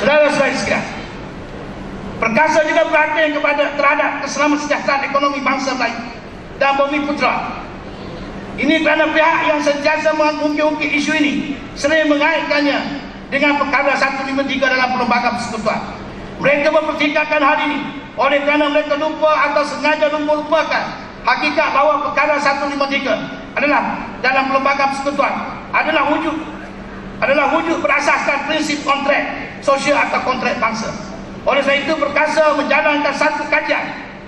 Saudara-saudara sekalian, perkasa juga perhatian terhadap keselamatan sejahteraan ekonomi bangsa Melayu dan Bumi Putra. Ini kerana pihak yang sentiasa mengungkit isu ini sering mengaitkannya dengan perkara 153 dalam Perlembagaan Persekutuan. Mereka mempertikaikan hal ini oleh kerana mereka lupa atau sengaja melupakan hakikat bahawa perkara 153 adalah dalam Perlembagaan Persekutuan adalah wujud berasaskan prinsip kontrak sosial atau kontrak bangsa. Oleh sebab itu, perkasa menjalankan satu kajian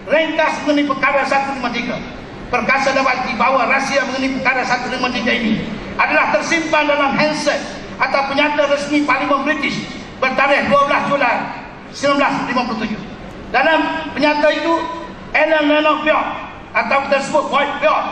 ringkas mengenai perkara 153. Perkasa dapat dibawa rahsia mengenai perkara 153 ini adalah tersimpan dalam handset atau penyata resmi Parlimen British bertarikh 12 Julai 1957. Dalam penyata itu, Alan Lennox Bjork atau kita sebut Boyd Bjork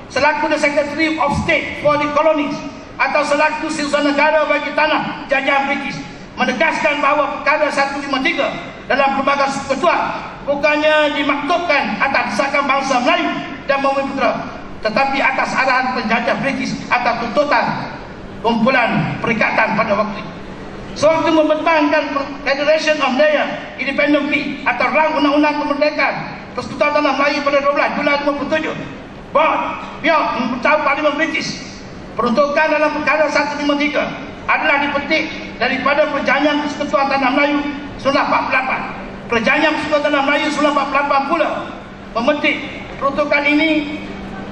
selaku the Secretary of State for the Colonies atau selaku Setiausaha Negara bagi tanah jajahan British menegaskan bahawa perkara 153 dalam Perlembagaan Persekutuan bukannya dimaktubkan atas desakan bangsa Melayu dan Bumi Putra, tetapi atas arahan penjajah British atau tuntutan kumpulan perikatan pada waktu itu. Sewaktu membentangkan Federation of Malaya Independent Bill atau rang undang-undang kemerdekaan Persekutuan Tanah Melayu pada 12 Julai 57, Bjork memberitahu Parlimen British peruntukan dalam perkara 153 adalah dipetik daripada Perjanjian Persekutuan Tanah Melayu 1948. Perjanjian Persekutuan Tanah Melayu 1948 pula memetik peruntukan ini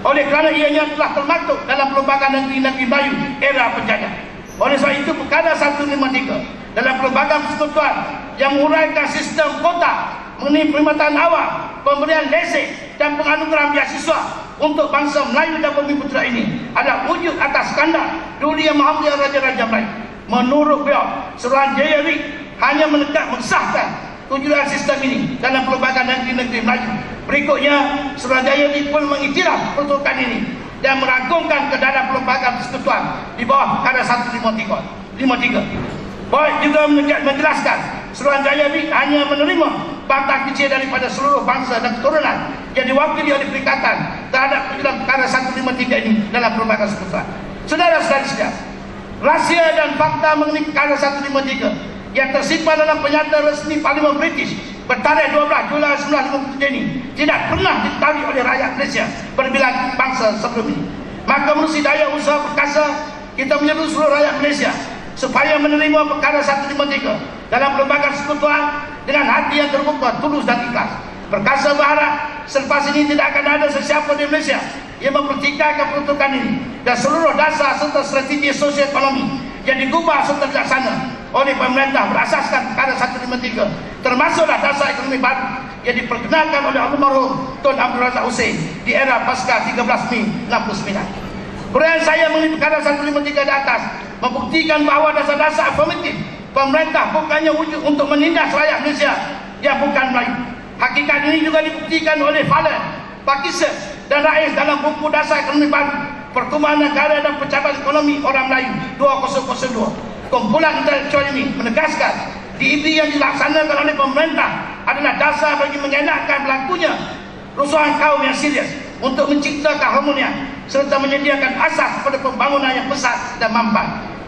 oleh kerana ianya telah termaktub dalam Perlembagaan Negeri-Negeri Melayu era penjajah. Oleh sebab itu, perkara 153 dalam Perlembagaan Persekutuan yang menguraikan sistem kota mengenai perkhidmatan awam, pemberian lesen dan penganugerahan beasiswa untuk bangsa Melayu dan Bumi Putra ini adalah wujud atas kandak Duli Yang Maha Mulia Raja-Raja Melayu. Menurut beliau, Suruhanjaya Rik hanya mengesahkan tujuan sistem ini dalam Perlembagaan Negeri-Negeri Melayu. Berikutnya, Suruhanjaya Rik pun mengiktiraf peruntukan ini dan meragungkan ke dalam Perlembagaan Persekutuan di bawah perkara 153. Boyd juga menjelaskan Suruhanjaya Rik hanya menerima bantah kecil daripada seluruh bangsa dan keturunan yang diwakili oleh perikatan terhadap perkara 153 ini dalam Perlembagaan Persekutuan. Saudara-saudara sekalian, rahsia dan fakta mengenai perkara 153 yang tersimpan dalam penyata resmi Parlimen British bertarikh 12 Julai 1957 ini tidak pernah diketahui oleh rakyat Malaysia berbilang bangsa sebelum ini. Maka melalui daya usaha perkasa, kita menyeru seluruh rakyat Malaysia supaya menerima perkara 153 dalam Perlembagaan Persekutuan dengan hati yang terbuka, tulus dan ikhlas. Perkasa berharap selepas ini tidak akan ada sesiapa di Malaysia yang mempertikaikan peruntukan ini dan seluruh dasar serta strategi sosial ekonomi yang digubah serta dilaksana oleh pemerintah berasaskan perkara 153, termasuklah dasar ekonomi baru yang diperkenalkan oleh almarhum Tun Abdul Razak Husin di era pasca 13 Mei 69. Uraian saya mengenai perkara 153 di atas membuktikan bahawa dasar-dasar afirmatif pemerintah bukannya wujud untuk menindas rakyat Malaysia yang bukan Melayu. Hakikat ini juga dibuktikan oleh Fallon, Pakistan dan Rais dalam buku dasar ekonomi baru Pertumbuhan Negara dan Pencapaian Ekonomi Orang Melayu 2002. Kumpulan intelektual ini menegaskan DEP yang dilaksanakan oleh pemerintah adalah dasar bagi mengelakkan berlakunya rusuhan kaum yang serius untuk menciptakan keharmonian serta menyediakan asas kepada pembangunan yang besar dan mampan.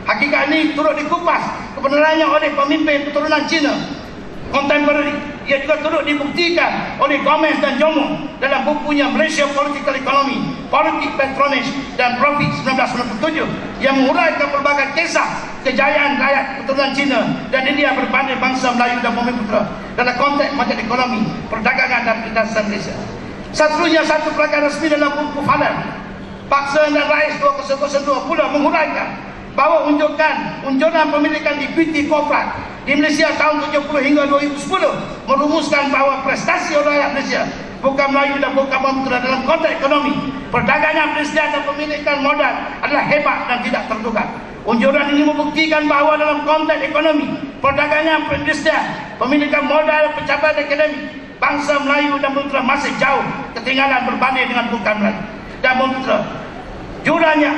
Hakikat ini turut dikupas kebenarannya oleh pemimpin keturunan Cina kontemporari. Ia juga turut dibuktikan oleh Gomez dan Jomo dalam bukunya Malaysia Political Economy, Politik Patronage dan Profit 1997 yang menguraikan pelbagai kisah kejayaan rakyat keturunan Cina dan India berbanding bangsa Melayu dan Bumi Putra dalam konteks macam ekonomi, perdagangan dan perdagangan Malaysia. Satunya satu perkara resmi dalam buku Fallon, Paksa dan Rais 2002 pula menguraikan bahawa unjuran pemilikan equity korporat di Malaysia tahun 70 hingga 2010 merumuskan bahawa prestasi rakyat Malaysia bukan Melayu dan bukan Bumi Putra dalam konteks ekonomi, perdagangan, perindustrian dan pemilikan modal adalah hebat dan tidak terduga. Unjuran ini membuktikan bahawa dalam konteks ekonomi, perdagangan, perindustrian, pemilikan modal, pencapaian akademik bangsa Melayu dan Bumi Putra masih jauh ketinggalan berbanding dengan bukan Melayu dan Bumi Putra. Juranya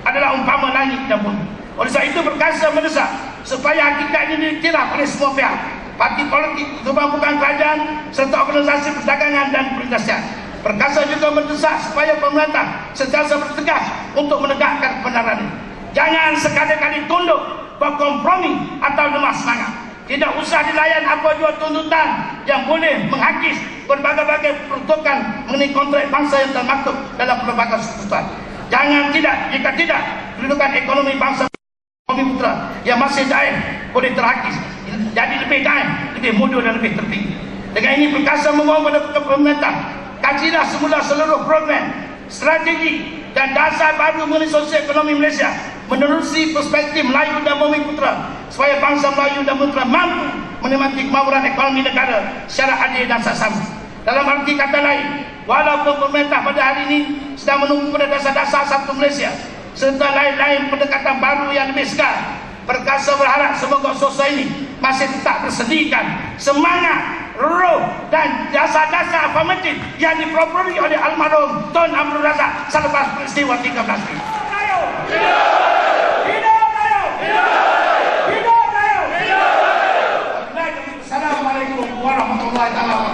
adalah umpama langit dan bumi. Oleh sebab itu Perkasa mendesak supaya hakikat ini diiktiraf oleh semua pihak, parti politik, pemangkukan kerajaan serta organisasi perdagangan dan perindustrian. Perkasa juga mendesak supaya pemerintah sentiasa bertegas untuk menegakkan kebenaran ini. Jangan sekali-kali tunduk, berkompromi atau lemah semangat. Tidak usah dilayan apa jua tuntutan yang boleh menghakis berbagai-bagai peruntukan mengenai kontrak bangsa yang termaktub dalam pelbagai keputusan. Jangan jika tidak, kedudukan ekonomi bangsa Bumi Putra yang masih daim boleh terhakis jadi lebih daim, lebih mudah dan lebih tertinggi. Dengan ini Perkasa memohon kepada pemerintah, kajilah semula seluruh program, strategi dan dasar baru mengenai sosial ekonomi Malaysia menerusi perspektif Melayu dan Bumi Putra supaya bangsa Melayu dan Bumi Putra mampu menikmati kemakmuran ekonomi negara secara adil dan saksama. Dalam arti kata lain, walaupun pemerintah pada hari ini sedang menunggu pada dasar-dasar satu Malaysia serta lain-lain pendekatan baru yang lebih segar, Perkasa berharap semoga usaha ini masih tetap bersediakan semangat, roh dan dasar-dasar afirmatif yang dipropori oleh almarhum Tun Abdul Razak selepas peristiwa 13 Mei. Assalamualaikum warahmatullahi wabarakatuh.